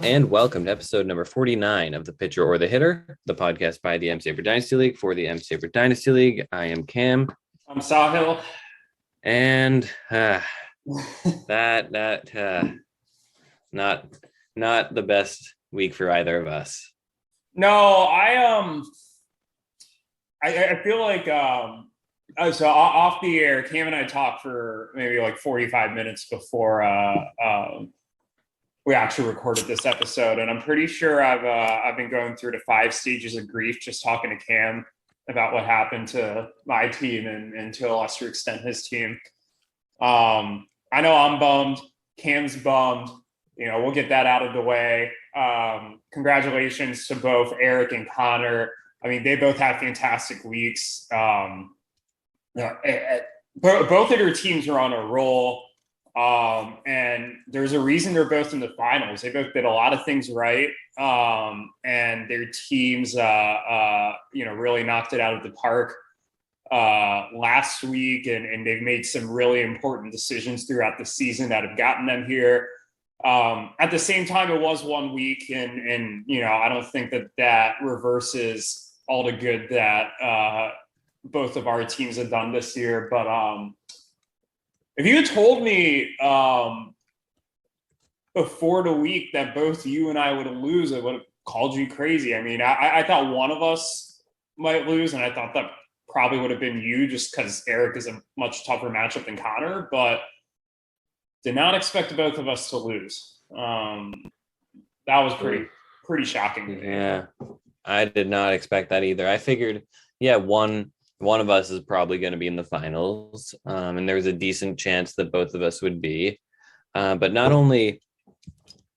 and welcome to episode number 49 of The Pitcher or the Hitter, the podcast by the M-SABR Dynasty League for the M-SABR Dynasty League. I am Cam. I'm Sahil. And not the best week for either of us. No, I feel like so off the air, Cam and I talked for maybe like 45 minutes before we actually recorded this episode, and I'm pretty sure I've been going through the 5 stages of grief just talking to Cam about what happened to my team and to a lesser extent his team. I know I'm bummed. Cam's bummed. We'll get that out of the way. Congratulations to both Erik and Conor. I mean, they both had fantastic weeks. Both of their teams are on a roll. And there's a reason they're both in the finals. They both did a lot of things right. And their teams, really knocked it out of the park last week. And they've made some really important decisions throughout the season that have gotten them here. At the same time, it was 1 week. And I don't think that reverses all the good that both of our teams have done this year. But if you had told me before the week that both you and I would lose, I would have called you crazy. I mean, I thought one of us might lose, and I thought that probably would have been you just because Erik is a much tougher matchup than Conor, but did not expect both of us to lose. That was pretty shocking to me. Yeah, I did not expect that either. I figured, one of us is probably going to be in the finals, and there's a decent chance that both of us would be. But not only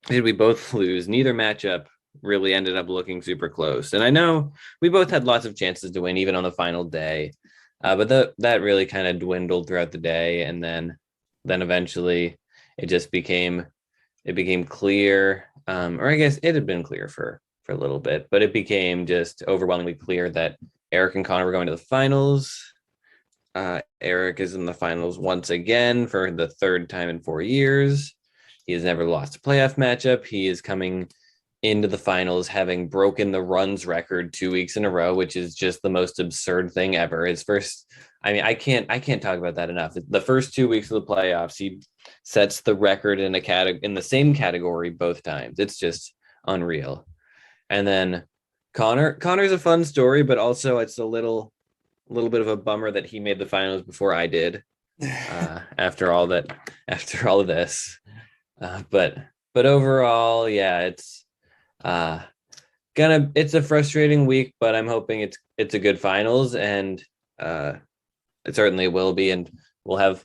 did we both lose, neither matchup really ended up looking super close. And I know we both had lots of chances to win, even on the final day. But that really kind of dwindled throughout the day, and then eventually it just became clear, or I guess it had been clear for a little bit, but it became just overwhelmingly clear that Erik and Conor were going to the finals. Erik is in the finals once again for the 3rd time in 4 years. He has never lost a playoff matchup. He is coming into the finals having broken the runs record 2 weeks in a row, which is just the most absurd thing ever. His first, I mean, I can't talk about that enough. The first 2 weeks of the playoffs, he sets the record in the same category both times. It's just unreal. And then Conor's a fun story, but also it's a little bit of a bummer that he made the finals before I did. After all of this, but overall, yeah, it's a frustrating week, but I'm hoping it's a good finals, and it certainly will be, and we'll have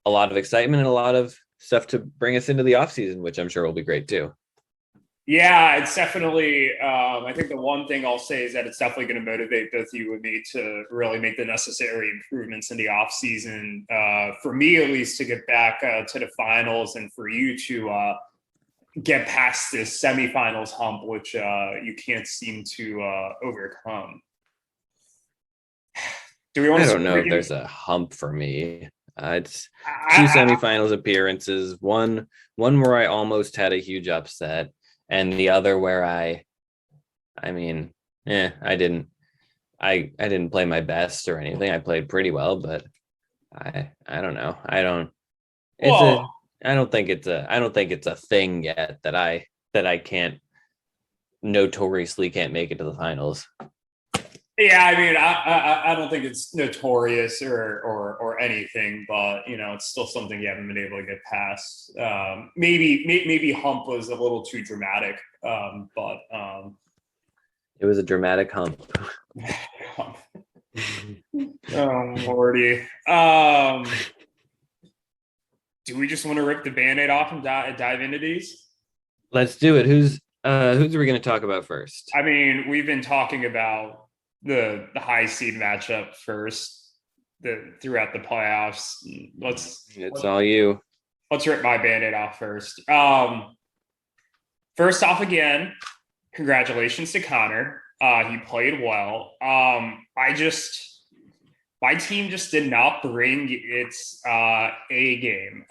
a lot of excitement and a lot of stuff to bring us into the off season, which I'm sure will be great too. Yeah, it's definitely, I think the one thing I'll say is that it's definitely going to motivate both you and me to really make the necessary improvements in the off season. For me, at least, to get back to the finals, and for you to get past this semifinals hump, which you can't seem to overcome. I don't know if there's a hump for me. It's 2 semifinals appearances, one where I almost had a huge upset, and the other where I didn't play my best or anything. I played pretty well, but I don't know. I don't think it's a thing yet that I notoriously can't make it to the finals. Yeah, I mean, I don't think it's notorious or anything, but it's still something you haven't been able to get past. Maybe hump was a little too dramatic, but it was a dramatic hump. Oh Lordy. Do we just want to rip the Band-Aid off and dive into these? Let's do it. Who's are we going to talk about first? I mean, we've been talking about the high seed matchup first throughout the playoffs. It's all you. Let's rip my Band-Aid off first. First off, again, congratulations to Conor. He played well. My team just did not bring its A game.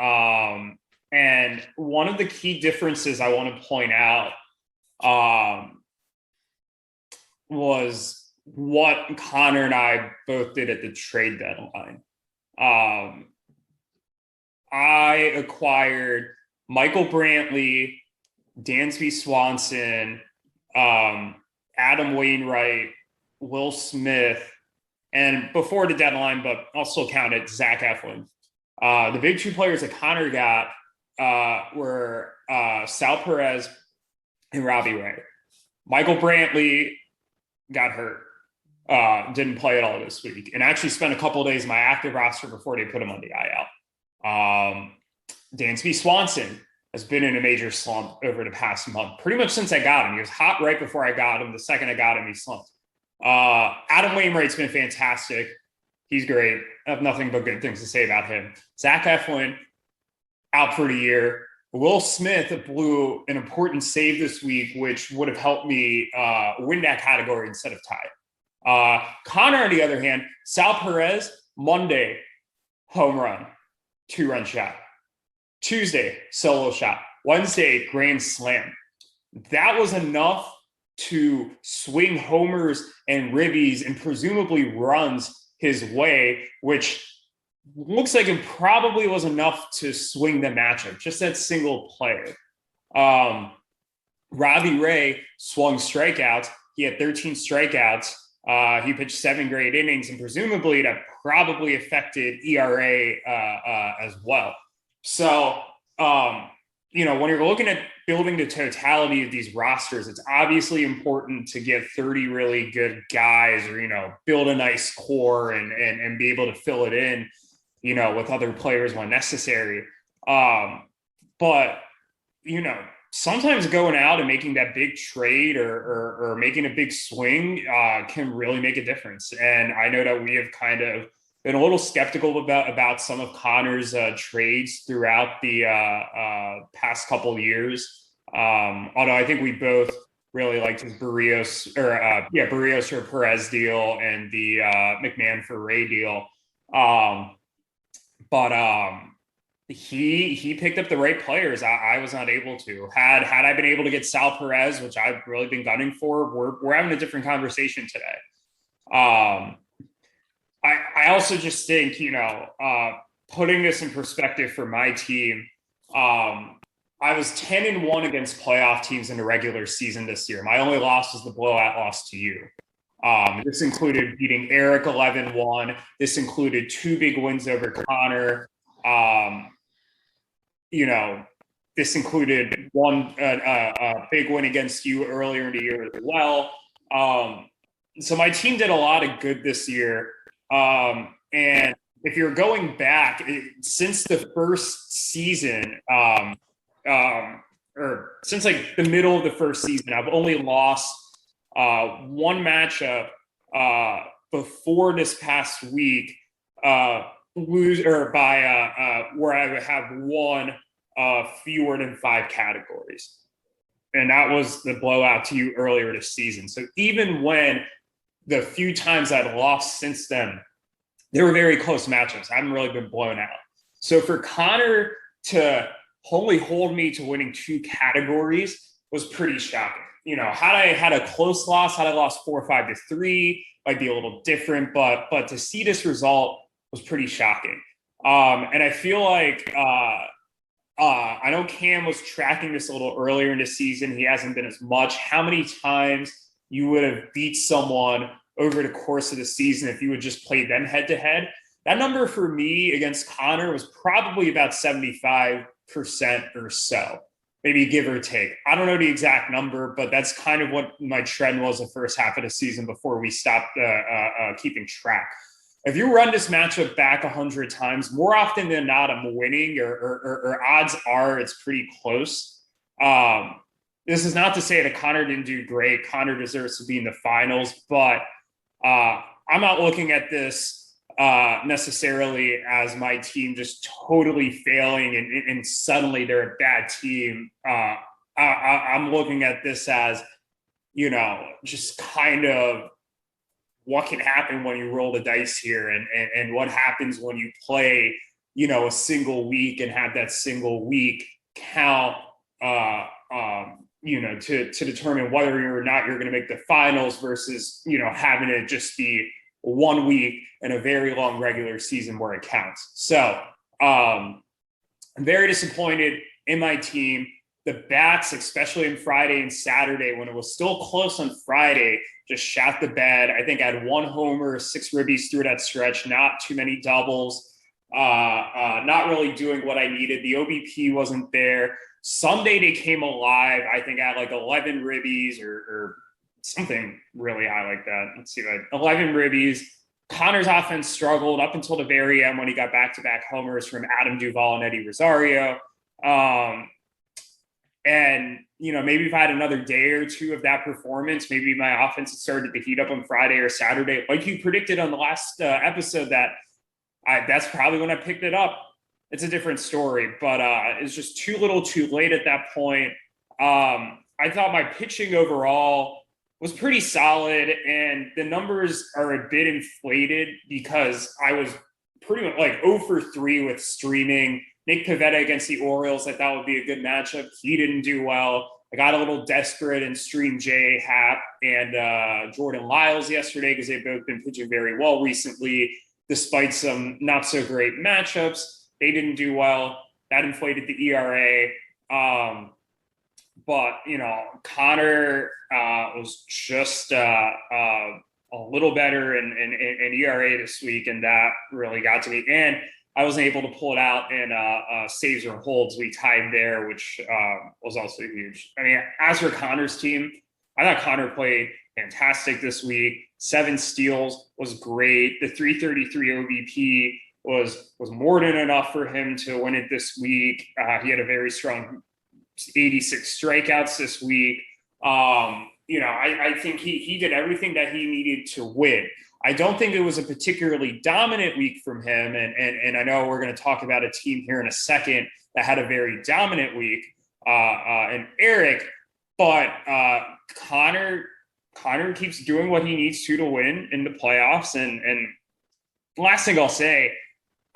And one of the key differences I want to point out was what Connor and I both did at the trade deadline. I acquired Michael Brantley, Dansby Swanson, Adam Wainwright, Will Smith, and before the deadline, but I'll still count it, Zach Eflin. The big two players that Connor got were Sal Perez and Robbie Ray. Michael Brantley got hurt, didn't play at all this week, and actually spent a couple of days in my active roster before they put him on the IL. Dansby Swanson has been in a major slump over the past month, pretty much since I got him. He was hot right before I got him. The second I got him, he slumped. Adam Wainwright's been fantastic. He's great. I have nothing but good things to say about him. Zach Eflin, out for the year. Will Smith blew an important save this week, which would have helped me win that category instead of tie. Connor, on the other hand, Sal Perez, Monday, home run, 2-run shot. Tuesday, solo shot. Wednesday, grand slam. That was enough to swing homers and ribbies and presumably runs his way, which looks like it probably was enough to swing the matchup, just that single player. Robbie Ray swung strikeouts. He had 13 strikeouts. He pitched 7 great innings, and presumably that probably affected ERA as well. So, when you're looking at building the totality of these rosters, it's obviously important to get 30 really good guys or, build a nice core and be able to fill it in, with other players when necessary. But, sometimes going out and making that big trade or making a big swing can really make a difference. And I know that we have kind of been a little skeptical about some of Connor's trades throughout the past couple of years. Although I think we both really liked his Barrios or Perez deal and the McMahon for Ray deal. He picked up the right players. I was not able to. Had I been able to get Sal Perez, which I've really been gunning for, we're having a different conversation today. I also just think, putting this in perspective for my team, I was 10-1 against playoff teams in the regular season this year. My only loss was the blowout loss to you. This included beating Erik 11-1. This included 2 big wins over Connor. This included one big win against you earlier in the year as well. So my team did a lot of good this year. And if you're going back since the first season, or since like the middle of the first season, I've only lost one matchup before this past week, where I would have won fewer than 5 categories. And that was the blowout to you earlier this season. So even when the few times I've lost since then, they were very close matchups. I haven't really been blown out. So for Connor to only hold me to winning 2 categories was pretty shocking. Had I had a close loss, had I lost 4-5-3, might be a little different. But to see this result was pretty shocking. And I feel like I know Cam was tracking this a little earlier in the season. He hasn't been as much. How many times you would have beat someone over the course of the season if you would just play them head to head? That number for me against Connor was probably about 75% or so, maybe give or take. I don't know the exact number, but that's kind of what my trend was the first half of the season before we stopped keeping track. If you run this matchup back 100 times, more often than not, I'm winning, or odds are it's pretty close. This is not to say that Connor didn't do great. Connor deserves to be in the finals, but I'm not looking at this necessarily as my team just totally failing and suddenly they're a bad team. I'm looking at this as, just kind of what can happen when you roll the dice here and what happens when you play a single week and have that single week count, to determine whether or not you're going to make the finals versus, having it just be 1 week in a very long regular season where it counts. So I'm very disappointed in my team. The bats, especially on Friday and Saturday, when it was still close on Friday, just shot the bed. I think I had 1 homer, 6 ribbies through that stretch, not too many doubles, not really doing what I needed. The OBP wasn't there. Sunday they came alive. I think I had like 11 ribbies or something really high like that. Let's see, like 11 ribbies. Connor's offense struggled up until the very end when he got back-to-back homers from Adam Duvall and Eddie Rosario. And, maybe if I had another day or two of that performance, maybe my offense had started to heat up on Friday or Saturday. Like you predicted on the last episode, that's probably when I picked it up. It's a different story, but it's just too little too late at that point. I thought my pitching overall was pretty solid, and the numbers are a bit inflated because I was pretty much like 0 for 3 with streaming. Nick Pivetta against the Orioles, I thought would be a good matchup. He didn't do well. I got a little desperate and streamed Jay Happ and Jordan Lyles yesterday because they've both been pitching very well recently, despite some not so great matchups. They didn't do well. That inflated the ERA. But, Connor was just a little better in ERA this week, and that really got to me. And I wasn't able to pull it out in saves or holds. We tied there, which was also huge. I mean, as for Connor's team, I thought Connor played fantastic this week. 7 steals was great. The 333 OBP was more than enough for him to win it this week. He had a very strong 86 strikeouts this week. I think he did everything that he needed to win. I don't think it was a particularly dominant week from him. And I know we're going to talk about a team here in a second that had a very dominant week, and Erik, but Conor keeps doing what he needs to win in the playoffs. And last thing I'll say,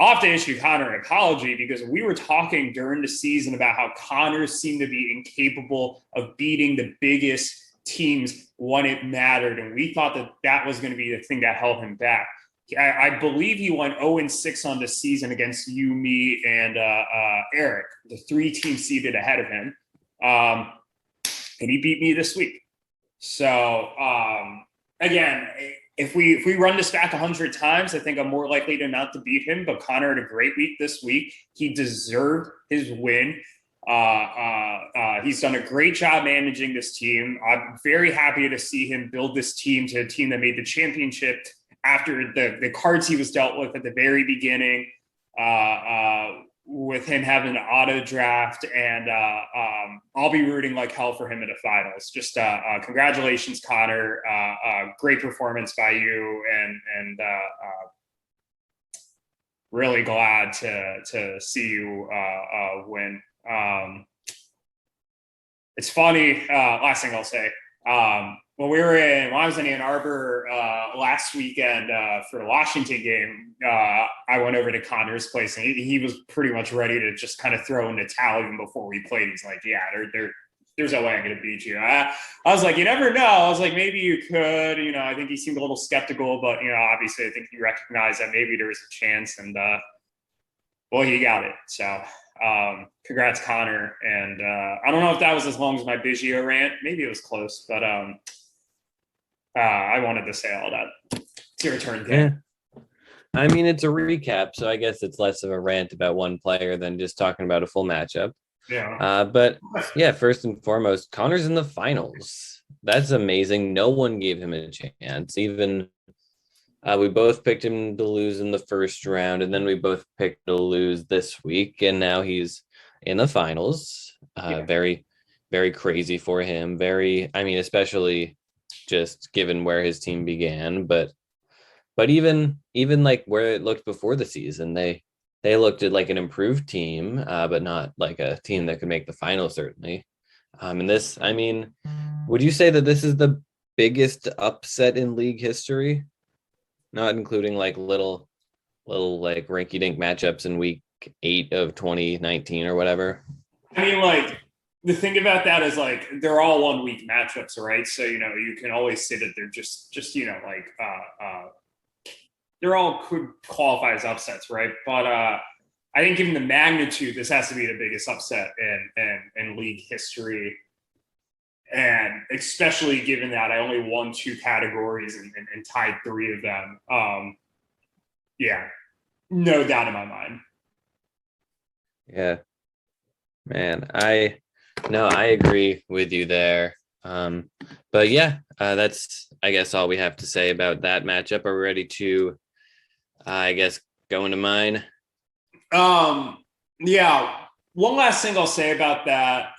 I'll have to issue Conor an apology because we were talking during the season about how Conor seemed to be incapable of beating the biggest teams when it mattered. And we thought that was going to be the thing that held him back. I believe he went 0-6 on the season against you, me, and Erik, the 3 teams seated ahead of him. And he beat me this week. So, again, if we run this back 100 times, I think I'm more likely to not to beat him. But Conor had a great week this week. He deserved his win. He's done a great job managing this team. I'm very happy to see him build this team to a team that made the championship after the cards he was dealt with at the very beginning, with him having an auto draft. And I'll be rooting like hell for him in the finals. Just congratulations, Conor. Great performance by you, and really glad to see you win. It's funny. Last thing I'll say, when I was in Ann Arbor last weekend for the Washington game, I went over to Connor's place, and he was pretty much ready to just kind of throw in the towel even before we played. He's like, "Yeah, there's no way I'm going to beat you." I was like, "You never know." I was like, "Maybe you could." I think he seemed a little skeptical, but obviously, I think he recognized that maybe there was a chance, and well, he got it. So. Congrats, Conor. And I don't know if that was as long as my Biggio rant. Maybe it was close, but I wanted to say all that. It's your turn, Dan. Yeah. I mean, it's a recap, so I guess it's less of a rant about one player than just talking about a full matchup. Yeah. But yeah, first and foremost, Connor's in the finals. That's amazing. No one gave him a chance. Even we both picked him to lose in the first round, and then we both picked to lose this week, and now he's in the finals. Very, very crazy for him. Especially just given where his team began, but even like where it looked before the season, they looked at like an improved team, but not like a team that could make the finals, certainly. And this, would you say that this is the biggest upset in league history? Not including like little like rinky-dink matchups in week 8 of 2019 or whatever. I mean, like, the thing about that is, like, they're all 1 week matchups, right? So, you can always say that they're just like, they're all could qualify as upsets, right? But I think given the magnitude, this has to be the biggest upset in league history. And especially given that I only won 2 categories and tied 3 of them. Yeah, no doubt in my mind. Yeah, man, I agree with you there. But yeah, that's, I guess, all we have to say about that matchup. Are we ready to, I guess, go into mine? Yeah. One last thing I'll say about that.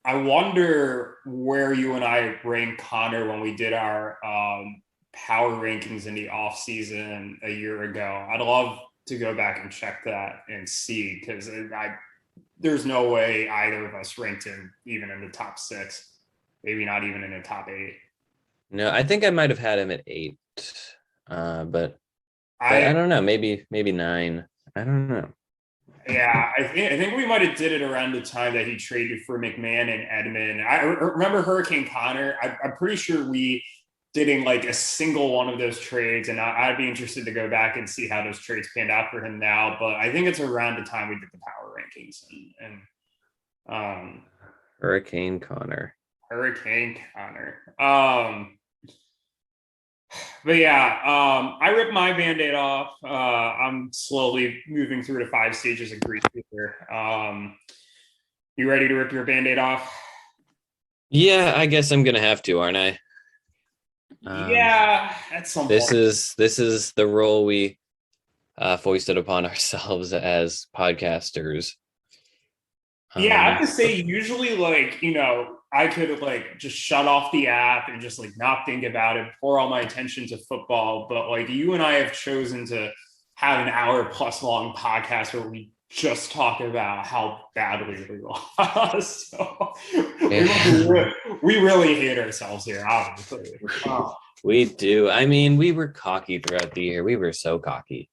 I wonder where you and I ranked Connor when we did our power rankings in the off season a year ago. I'd love to go back and check that and see, because there's no way either of us ranked him even in the top 6, maybe not even in the top 8. No, I think I might have had him at 8, but I don't know, maybe 9. I don't know. Yeah, I think we might have did it around the time that he traded for McMahon and Edmund. I remember Hurricane Connor. I'm pretty sure we didn't like a single one of those trades, and I'd be interested to go back and see how those trades panned out for him now. But I think it's around the time we did the power rankings and Hurricane Connor. But yeah, I ripped my Band-Aid off. I'm slowly moving through the 5 stages of grief here. You ready to rip your Band-Aid off? Yeah, I guess I'm gonna have to, aren't I? Yeah, at some this point. This is the role we foisted upon ourselves as podcasters. Yeah, I have to say, usually, like, I could like just shut off the app and just like not think about it, pour all my attention to football. But like, you and I have chosen to have an hour plus long podcast where we just talk about how badly we lost. So we really hate ourselves here, obviously. We do. I mean, we were cocky throughout the year. We were so cocky.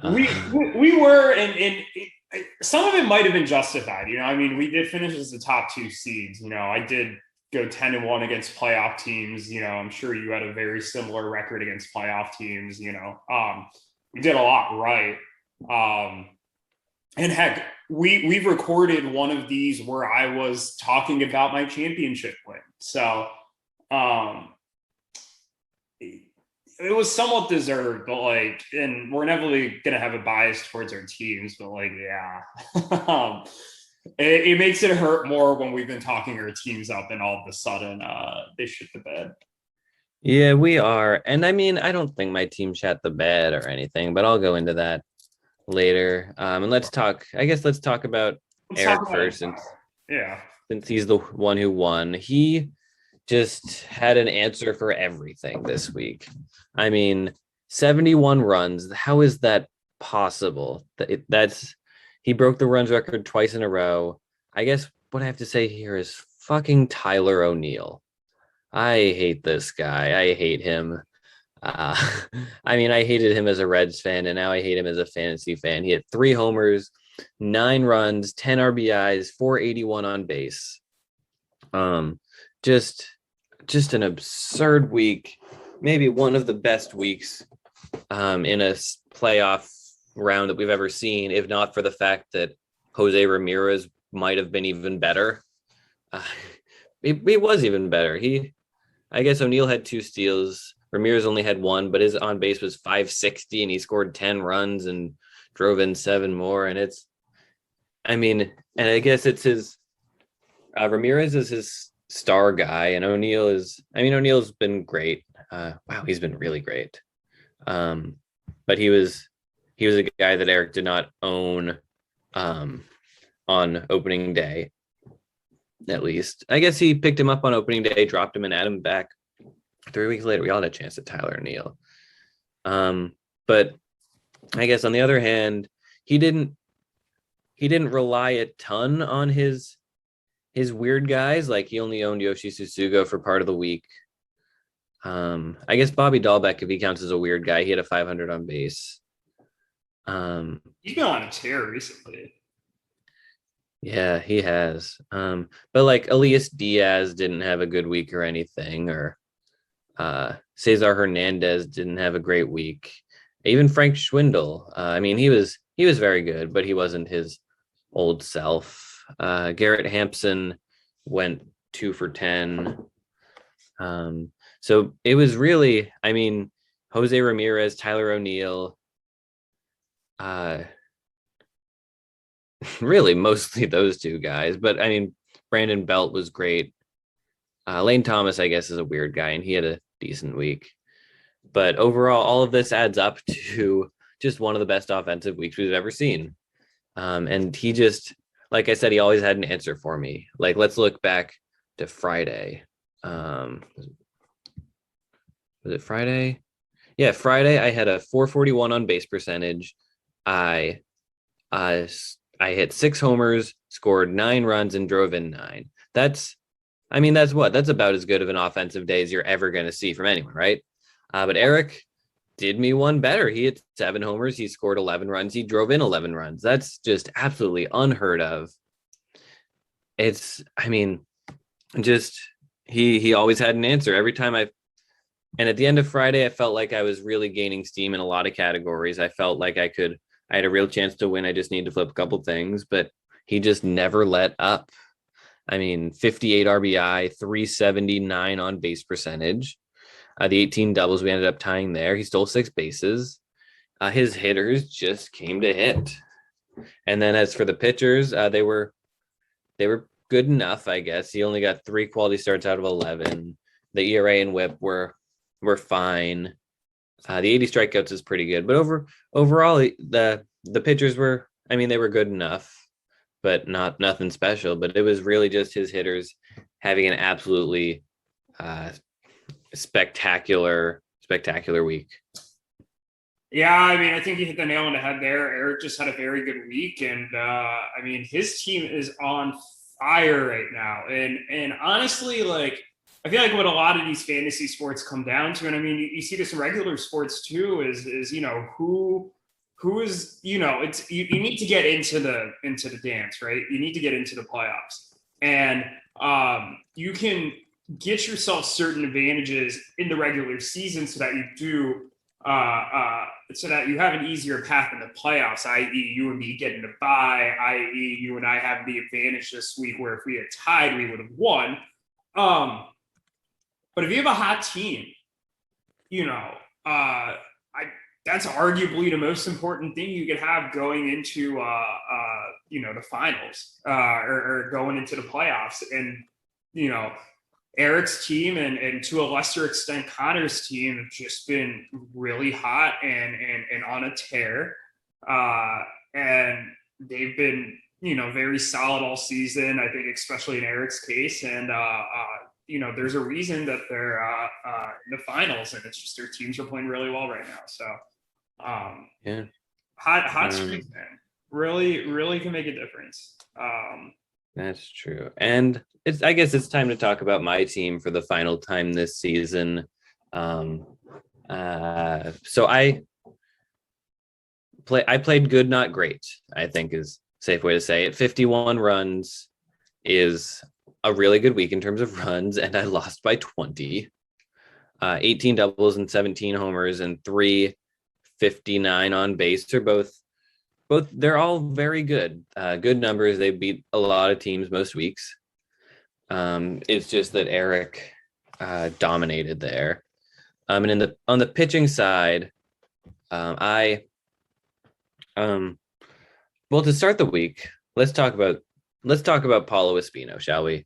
We were, and some of it might have been justified. I mean, we did finish as the top 2 seeds. I did go 10-1 against playoff teams. I'm sure you had a very similar record against playoff teams. We did a lot right. And heck, we've recorded one of these where I was talking about my championship win. So it was somewhat deserved, but like, and we're inevitably going to have a bias towards our teams, but like, yeah, it makes it hurt more when we've been talking our teams up and all of a sudden they shit the bed. Yeah, we are. And I mean, I don't think my team shot the bed or anything, but I'll go into that later. And let's talk about Erik first. Since he's the one who won, he just had an answer for everything this week. I mean, 71 runs. How is that possible? He broke the runs record twice in a row. I guess what I have to say here is fucking Tyler O'Neill. I hate this guy. I hate him. I mean, I hated him as a Reds fan, and now I hate him as a fantasy fan. He had 3 homers, 9 runs, 10 RBIs, 481 on base. Just an absurd week, maybe one of the best weeks in a playoff round that we've ever seen, if not for the fact that Jose Ramirez might have been even better. He was even better. I guess O'Neill had 2 steals. Ramirez only had 1, but his on base was 560, and he scored 10 runs and drove in 7 more. And and I guess it's his, Ramirez is his star guy, and O'Neill's been great. Wow, he's been really great. But he was a guy that Erik did not own on opening day. At least I guess he picked him up on opening day, dropped him, and added him back 3 weeks later. We all had a chance at Tyler O'Neill. But I guess on the other hand, he didn't rely a ton on his weird guys. Like, he only owned Yoshi Susugo for part of the week. I guess Bobby Dahlbeck, if he counts as a weird guy, he had a 500 on base. He's been on a tear recently. Yeah, he has. But like Elias Diaz didn't have a good week or anything, or Cesar Hernandez didn't have a great week. Even Frank Schwindel. I mean, he was very good, but he wasn't his old self. Garrett Hampson went 2 for 10. So it was really, I mean, Jose Ramirez, Tyler O'Neill, uh, really mostly those two guys. But I mean, Brandon Belt was great. Lane Thomas, I guess, is a weird guy, and he had a decent week. But overall, all of this adds up to just one of the best offensive weeks we've ever seen. And he just, like I said, he always had an answer for me. Like, let's look back to Friday. Was it Friday? Yeah, Friday. I had a 441 on base percentage. I uh, I hit 6 homers, scored 9 runs, and drove in 9. I mean, that's about as good of an offensive day as you're ever going to see from anyone, right? But Erik did me one better. He hit 7 homers. He scored 11 runs. He drove in 11 runs. That's just absolutely unheard of. I mean, just he always had an answer every time and at the end of Friday, I felt like I was really gaining steam in a lot of categories. I felt like I had a real chance to win. I just need to flip a couple things, but he just never let up. I mean, 58 RBI, 379 on base percentage. The 18 doubles we ended up tying there. He stole 6 bases. His hitters just came to hit. And then as for the pitchers, they were good enough, I guess. He only got 3 quality starts out of 11. The ERA and WHIP were fine. The 80 strikeouts is pretty good, but overall the pitchers were, I mean, they were good enough, but nothing special. But it was really just his hitters having an absolutely spectacular week. Yeah, I mean, I think you hit the nail on the head there. Erik just had a very good week, and I mean, his team is on fire right now. And honestly, like, I feel like what a lot of these fantasy sports come down to, and I mean, you see this in regular sports too, is who is it's you need to get into the dance, right? You need to get into the playoffs, and you can get yourself certain advantages in the regular season so that you do so that you have an easier path in the playoffs, i.e. you and me getting to bye, i.e. you and I have the advantage this week where if we had tied, we would have won. But if you have a hot team, that's arguably the most important thing you could have going into the finals or going into the playoffs. And Erik's team and to a lesser extent Connor's team have just been really hot and on a tear, and they've been very solid all season. I think especially in Erik's case, and there's a reason that they're in the finals, and it's just their teams are playing really well right now. So Yeah, hot streak, man, really can make a difference. that's true. And I guess it's time to talk about my team for the final time this season. So I played good, not great, I think is a safe way to say it. 51 runs is a really good week in terms of runs, and I lost by 20. 18 doubles and 17 homers and 359 on base are both they're all very good. Good numbers. They beat a lot of teams most weeks. It's just that Erik dominated there. And on the pitching side, well, to start the week, let's talk about Paulo Espino, shall we?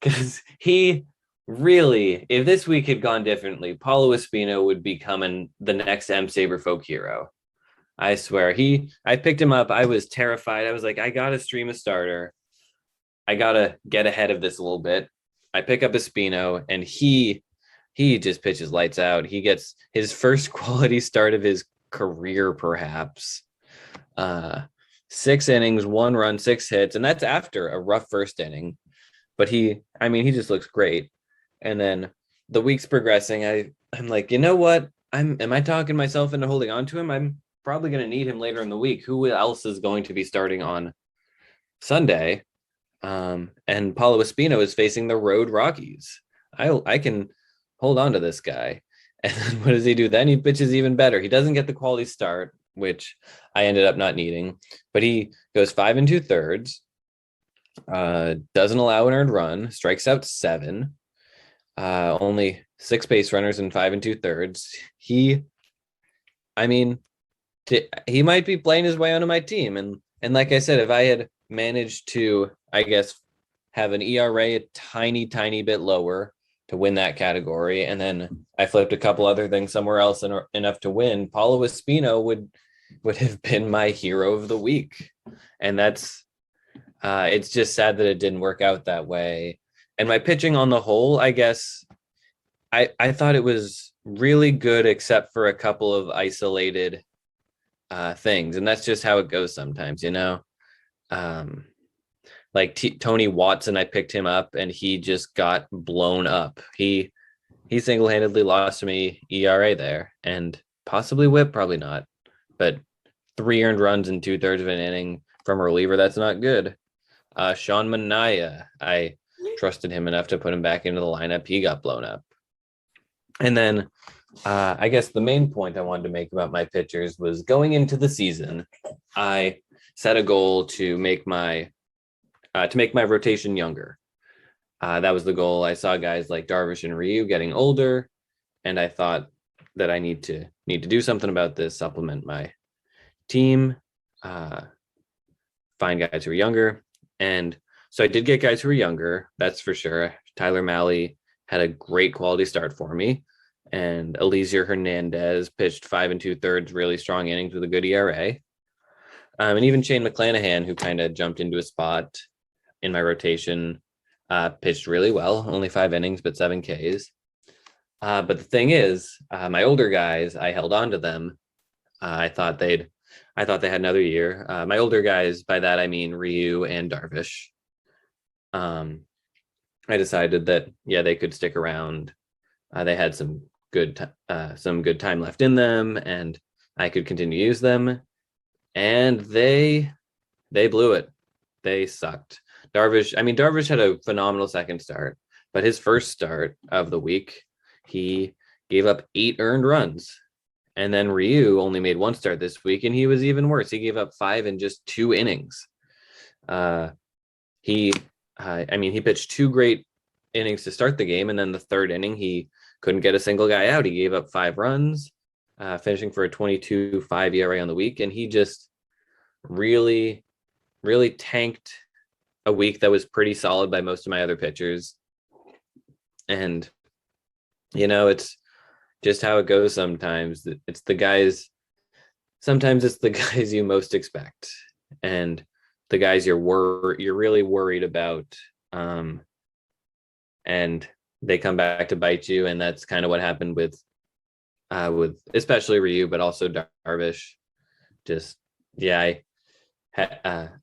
Because he really, if this week had gone differently, Paulo Espino would be coming the next M-SABR folk hero. I swear. I picked him up. I was terrified. I was like, I gotta stream a starter. I gotta get ahead of this a little bit. I pick up Espino, and he just pitches lights out. He gets his first quality start of his career, perhaps. 6 innings, 1 run, 6 hits, and that's after a rough first inning. But he just looks great. And then the week's progressing. I'm like, you know what? am I talking myself into holding on to him? I'm probably going to need him later in the week. Who else is going to be starting on Sunday? And Paulo Espino is facing the road Rockies. I can hold on to this guy. And then what does he do? Then he pitches even better. He doesn't get the quality start, which I ended up not needing, but he goes 5 2/3, doesn't allow an earned run, strikes out 7, only 6 base runners in 5 2/3. I mean, he might be playing his way onto my team. And like I said, if I had managed to, I guess, have an ERA a tiny bit lower to win that category, and then I flipped a couple other things somewhere else enough to win, Paulo Espino would have been my hero of the week. And that's it's just sad that it didn't work out that way. And my pitching on the whole, I guess, I thought it was really good, except for a couple of isolated things, and that's just how it goes sometimes, you know. Like Tony Watson, I picked him up, and he just got blown up. He single-handedly lost to me ERA there, and possibly WHIP, probably not, but 3 earned runs in 2/3 of an inning from a reliever, that's not good. Sean Manaea, I trusted him enough to put him back into the lineup. He got blown up. And then I guess the main point I wanted to make about my pitchers was going into the season, I set a goal to make my rotation younger. That was the goal. I saw guys like Darvish and Ryu getting older, and I thought that I need to do something about this, supplement my team, find guys who are younger. And so I did get guys who were younger, that's for sure. Tyler Mahle had a great quality start for me, and Eliezer Hernandez pitched 5 2/3 really strong innings with a good ERA. And even Shane McClanahan, who kind of jumped into a spot in my rotation, pitched really well, only 5 innings, but 7 Ks. But the thing is, my older guys, I held on to them. I thought they had another year. My older guys, by that I mean Ryu and Darvish. I decided that they could stick around. They had some good time left in them, and I could continue to use them. And they blew it. They sucked. Darvish had a phenomenal second start, but his first start of the week, he gave up 8 earned runs. And then Ryu only made 1 start this week, and he was even worse. He gave up 5 in just 2 innings. He pitched 2 great innings to start the game, and then the 3rd inning, he couldn't get a single guy out. He gave up 5 runs, finishing for a 22.5 ERA on the week, and he just really, really tanked a week that was pretty solid by most of my other pitchers. And, it's just how it goes sometimes. It's the guys you most expect, and the guys you're really worried about, and they come back to bite you. And that's kind of what happened with especially Ryu, but also Darvish. Just I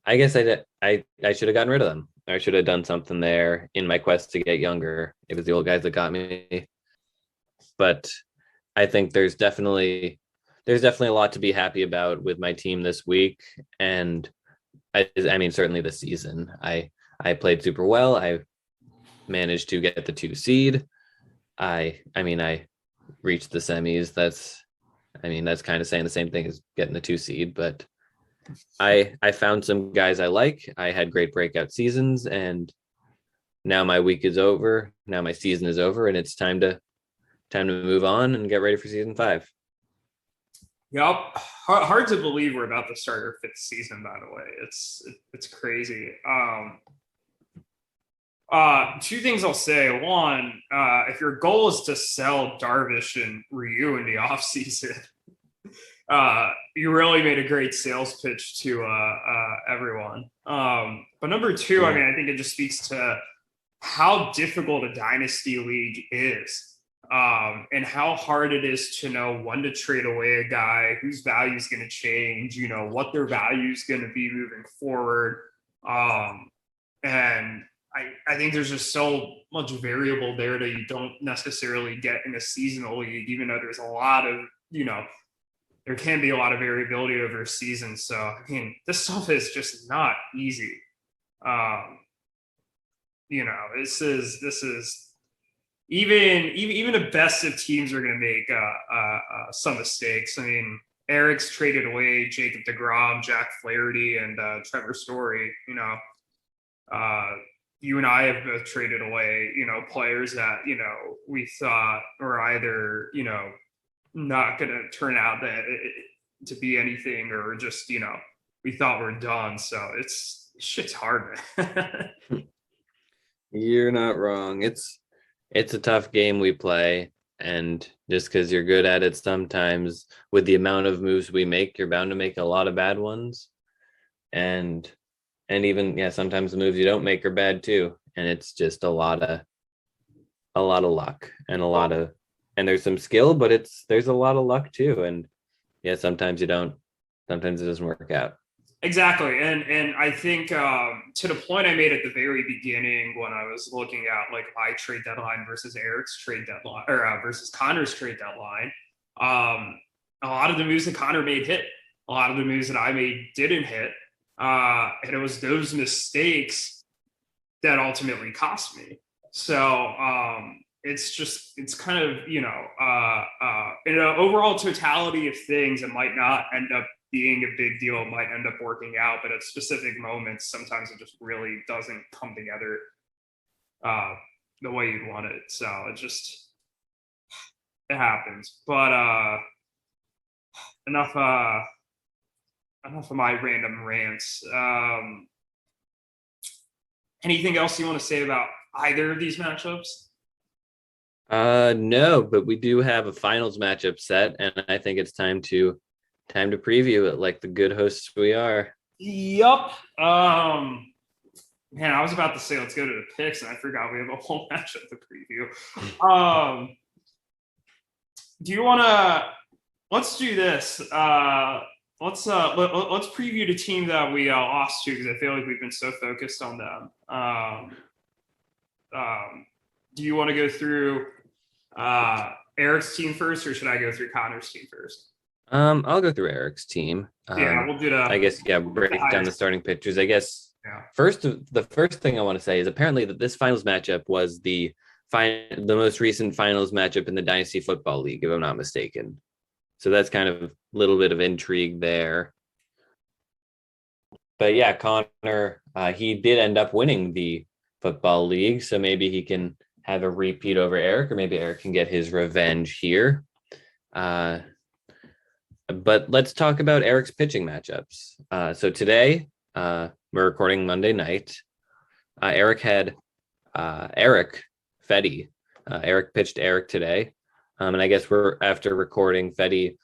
guess I should have gotten rid of them. I should have done something there in my quest to get younger. It was the old guys that got me. But I think there's definitely a lot to be happy about with my team this week. And certainly this season. I played super well. I managed to get the 2 seed. I reached the semis. That's kind of saying the same thing as getting the 2 seed, but I found some guys I like. I had great breakout seasons, and now my week is over. Now my season is over, and it's time to move on and get ready for season 5. Yep. Hard to believe we're about to start our 5th season, by the way. It's crazy. 2 things I'll say. One, if your goal is to sell Darvish and Ryu in the offseason, you really made a great sales pitch to everyone. But number 2, I think it just speaks to how difficult a dynasty league is. And how hard it is to know when to trade away a guy whose value is going to change, what their value is going to be moving forward. And I think there's just so much variable there that you don't necessarily get in a seasonal league, even though there's a lot of, there can be a lot of variability over a season. So, I mean, this stuff is just not easy. This is even the best of teams are going to make some mistakes. I mean, Eric's traded away Jacob deGrom, Jack Flaherty, and Trevor Story. You and I have both traded away, players that, we thought were either, not going to turn out to be anything, or just, we thought were done. So shit's hard, man. You're not wrong. It's a tough game we play, and just because you're good at it, sometimes with the amount of moves we make, you're bound to make a lot of bad ones. And even sometimes the moves you don't make are bad too. And it's just a lot of luck and and there's some skill, but there's a lot of luck too. And sometimes it doesn't work out. Exactly. And I think to the point I made at the very beginning when I was looking at like my trade deadline versus Eric's trade deadline, or versus Connor's trade deadline, a lot of the moves that Connor made hit. A lot of the moves that I made didn't hit. And it was those mistakes that ultimately cost me. So it's kind of, in an overall totality of things, it might not end up being a big deal. It might end up working out, but at specific moments, sometimes it just really doesn't come together the way you'd want it. So it happens. But enough of my random rants. Anything else you want to say about either of these matchups? No, but we do have a finals matchup set, and I think it's time to preview it like the good hosts we are. Yup. Man, I was about to say let's go to the picks, and I forgot we have a whole matchup to preview. Do you want to? Let's do this. Let's preview the team that we lost to, because I feel like we've been so focused on them. Do you want to go through Eric's team first, or should I go through Connor's team first? I'll go through Eric's team. We'll do that. I guess break down the starting pitchers. I guess the first thing I want to say is apparently that this finals matchup was the most recent finals matchup in the Dynasty Football League, if I'm not mistaken. So that's kind of a little bit of intrigue there. But Connor, he did end up winning the football league, so maybe he can have a repeat over Eric, or maybe Eric can get his revenge here. But let's talk about Eric's pitching matchups. So today, we're recording Monday night. Eric had Eric Fetty. Eric pitched Eric today. And I guess we're after recording. Fetty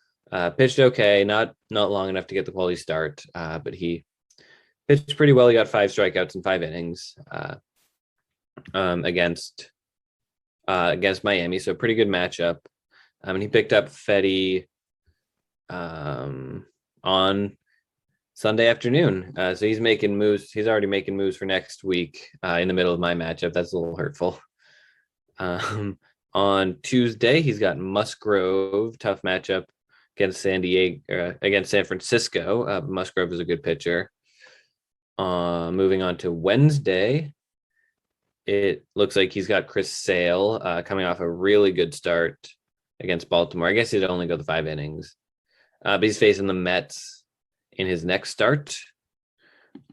pitched okay, not long enough to get the quality start, but he pitched pretty well. He got 5 strikeouts in 5 innings against Miami, so pretty good matchup. And he picked up Fetty on Sunday afternoon. So he's making moves. He's already making moves for next week in the middle of my matchup. That's a little hurtful. On Tuesday, he's got Musgrove, tough matchup against against San Francisco. Musgrove is a good pitcher. Moving on to Wednesday, it looks like he's got Chris Sale coming off a really good start against Baltimore. I guess he'd only go the 5 innings. But he's facing the Mets in his next start.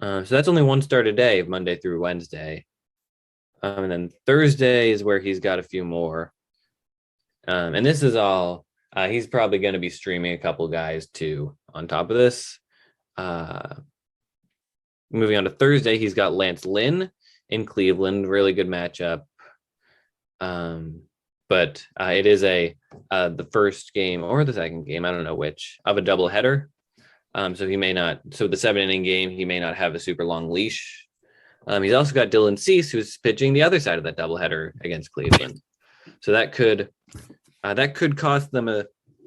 So that's only 1 start a day, Monday through Wednesday. And then Thursday is where he's got a few more. And this is all, he's probably going to be streaming a couple guys too on top of this. Moving on to Thursday, he's got Lance Lynn in Cleveland, really good matchup. But it is the first game or the second game, I don't know which, of a doubleheader. So he may not, so the 7-inning game, he may not have a super long leash. He's also got Dylan Cease, who's pitching the other side of that doubleheader against Cleveland. So that could cost them a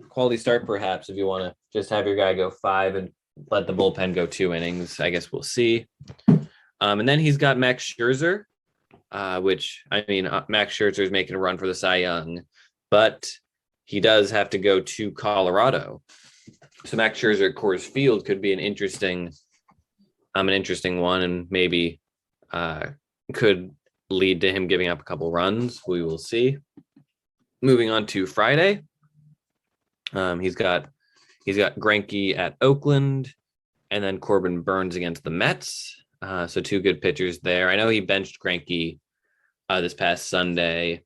quality start, perhaps, if you want to just have your guy go 5 and let the bullpen go 2 innings. I guess we'll see. And then he's got Max Scherzer which I mean, Max Scherzer is making a run for the Cy Young, but he does have to go to Colorado. So Max Scherzer at Coors Field could be an interesting one, and maybe could lead to him giving up a couple runs. We will see. Moving on to Friday, he's got Greinke at Oakland, and then Corbin Burnes against the Mets. So two good pitchers there. I know he benched Greinke this past Sunday,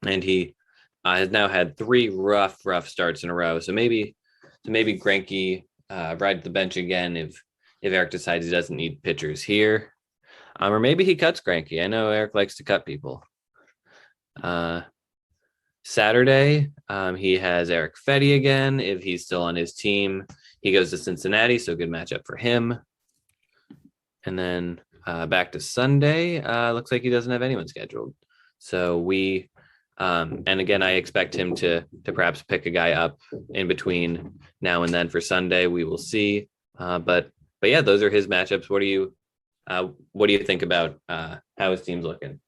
and he has now had three rough starts in a row. So maybe Greinke rides the bench again if Eric decides he doesn't need pitchers here, or maybe he cuts Greinke. I know Eric likes to cut people. Saturday, he has Eric Fetty again. If he's still on his team, he goes to Cincinnati, so good matchup for him. And then back to Sunday, looks like he doesn't have anyone scheduled. So we, and again, I expect him to perhaps pick a guy up in between now and then for Sunday. We will see. But yeah, those are his matchups. What do you think about how his team's looking?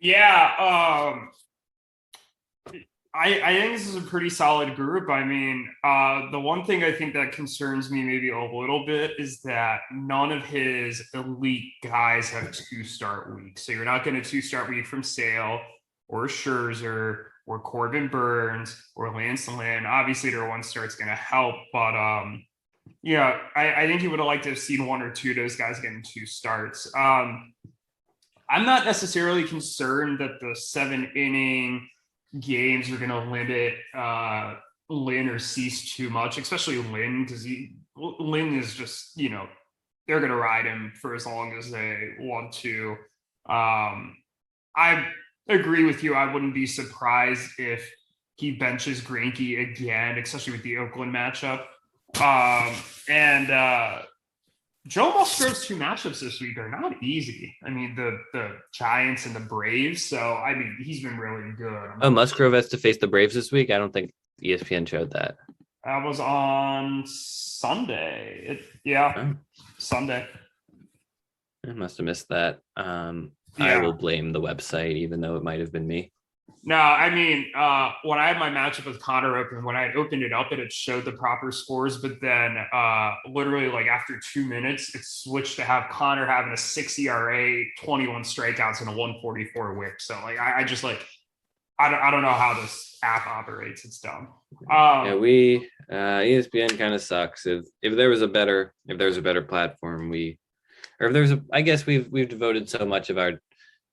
Yeah, I think this is a pretty solid group. I mean, the one thing I think that concerns me maybe a little bit is that none of his elite guys have 2-start weeks. So you're not getting a 2-start week from Sale or Scherzer or Corbin Burnes or Lance Lynn. Obviously, their 1-start's going to help, but yeah, I think you would have liked to have seen 1 or 2 of those guys getting 2 starts. I'm not necessarily concerned that the 7-inning games are going to limit Lynn or Cease too much, especially Lynn, because Lynn is just, they're going to ride him for as long as they want to. I agree with you. I wouldn't be surprised if he benches Greinke again, especially with the Oakland matchup. And Joe Musgrove's 2 matchups this week are not easy. I mean, the Giants and the Braves. So, I mean, he's been really good. Oh, Musgrove has to face the Braves this week? I don't think ESPN showed that. That was on Sunday. Sunday. I must have missed that. Yeah. I will blame the website, even though it might have been me. No, I mean, when I had my matchup with Conor open, when I opened it up, it had showed the proper scores, but then literally like after 2 minutes, it switched to have Conor having a 6 ERA, 21 strikeouts, and a 144 whip. So like, I just like, I don't know how this app operates. It's dumb. ESPN kind of sucks. If there's a better platform, I guess we've devoted so much of our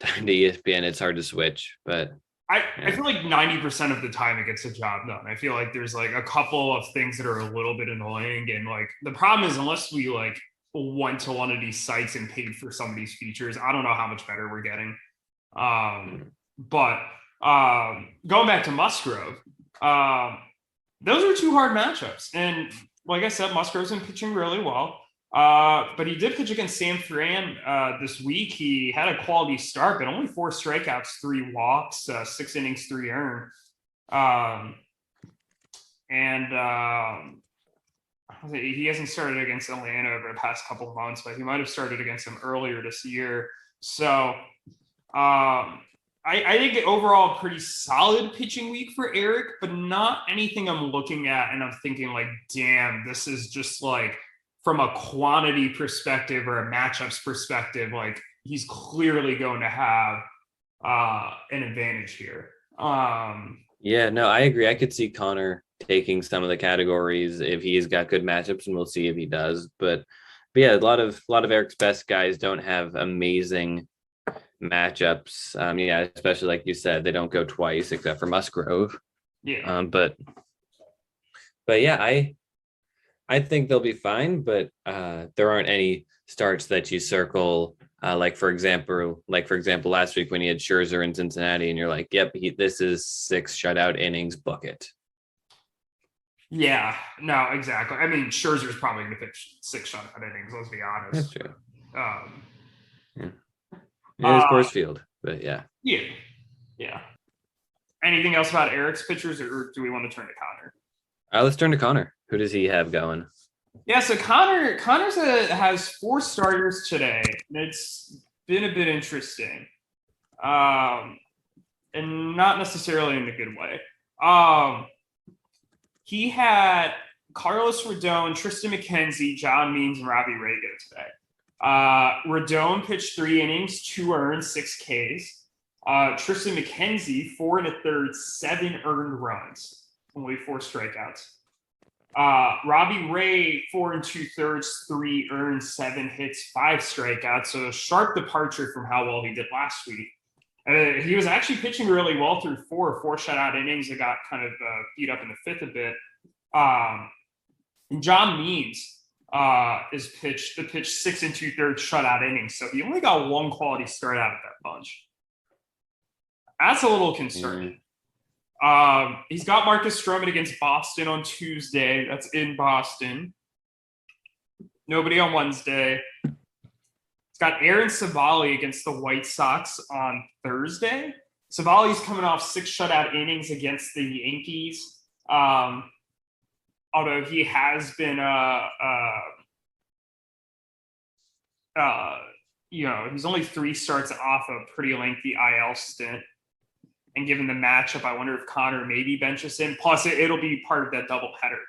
time to ESPN, it's hard to switch, but. I feel like 90% of the time it gets the job done. I feel like there's like a couple of things that are a little bit annoying. And like the problem is, unless we like went to one of these sites and paid for some of these features, I don't know how much better we're getting. But going back to Musgrove, those are 2 hard matchups. And like I said, Musgrove's been pitching really well. But he did pitch against San Fran this week. He had a quality start, but only 4 strikeouts, 3 walks, 6 innings, 3 earned. He hasn't started against Atlanta over the past couple of months, but he might have started against them earlier this year. So I think overall pretty solid pitching week for Eric, but not anything I'm looking at and I'm thinking like, damn, this is just like, from a quantity perspective or a matchups perspective, like he's clearly going to have an advantage here. Yeah, no, I agree. I could see Conor taking some of the categories if he's got good matchups, and we'll see if he does. But yeah, a lot of Eric's best guys don't have amazing matchups. Especially like you said, they don't go twice except for Musgrove. Yeah. But yeah, I think they'll be fine, but there aren't any starts that you circle. Like for example, last week when he had Scherzer in Cincinnati, and you're like, "Yep, this is 6 shutout innings, book it." Yeah, no, exactly. I mean, Scherzer's probably going to pitch 6 shutout innings. Let's be honest. That's true. It is Coors Field, but yeah. Anything else about Eric's pitchers, or do we want to turn to Conor? Let's turn to Conor. Who does he have going? Yeah, so Conor has 4 starters today. It's been a bit interesting. and not necessarily in a good way. He had Carlos Rodon, Tristan McKenzie, John Means, and Robbie Ray go today. Rodon pitched 3 innings, 2 earned, 6 Ks. Tristan McKenzie, 4 1/3, 7 earned runs, only 4 strikeouts. Robbie Ray, 4 2/3, 3 earned, 7 hits, 5 strikeouts. So a sharp departure from how well he did last week. He was actually pitching really well through 4 shutout innings that got kind of beat up in the 5th a bit. And John Means is pitched 6 2/3 shutout innings. So he only got 1 quality start out of that bunch. That's a little concerning. He's got Marcus Stroman against Boston on Tuesday. That's in Boston. Nobody on Wednesday. He's got Aaron Savali against the White Sox on Thursday. Savali's coming off 6 shutout innings against the Yankees. Although he has been, he's only 3 starts off a pretty lengthy IL stint. And given the matchup, I wonder if Conor maybe benches him. Plus, it'll be part of that doubleheader.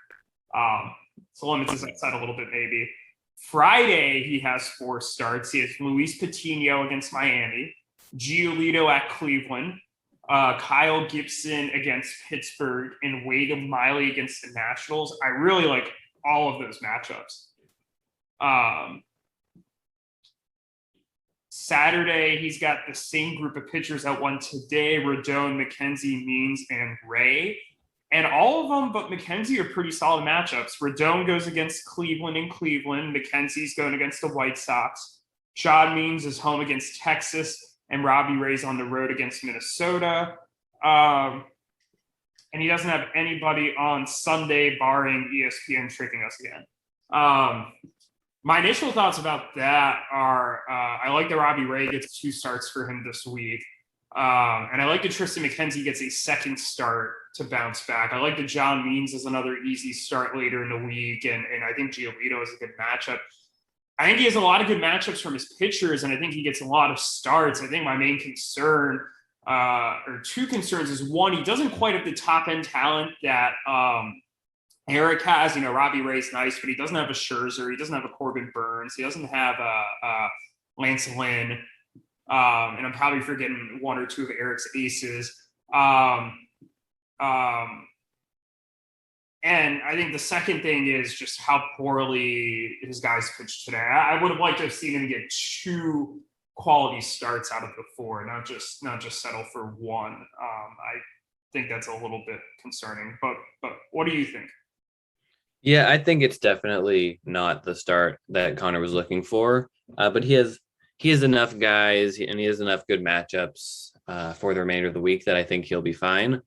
So limits his upside a little bit, maybe. Friday, he has 4 starts. He has Luis Patino against Miami, Giolito at Cleveland, Kyle Gibson against Pittsburgh, and Wade Miley against the Nationals. I really like all of those matchups. Saturday, he's got the same group of pitchers that won today: Rodon, McKenzie, Means, and Ray. And all of them but McKenzie are pretty solid matchups. Rodon goes against Cleveland in Cleveland. McKenzie's going against the White Sox. John Means is home against Texas. And Robbie Ray's on the road against Minnesota. And he doesn't have anybody on Sunday, barring ESPN tricking us again. My initial thoughts about that are I like that Robbie Ray gets 2 starts for him this week. And I like that Tristan McKenzie gets a second start to bounce back. I like that John Means is another easy start later in the week. And I think Giolito is a good matchup. I think he has a lot of good matchups from his pitchers, and I think he gets a lot of starts. I think my main concern, or 2 concerns, is 1, he doesn't quite have the top-end talent that Erik has. Robbie Ray's nice, but he doesn't have a Scherzer. He doesn't have a Corbin Burns. He doesn't have a Lance Lynn. And I'm probably forgetting 1 or 2 of Eric's aces. And I think the second thing is just how poorly his guys pitched today. I would have liked to have seen him get 2 quality starts out of the 4, not just settle for 1. I think that's a little bit concerning. But what do you think? Yeah, I think it's definitely not the start that Conor was looking for. But he has enough guys and he has enough good matchups for the remainder of the week that I think he'll be fine.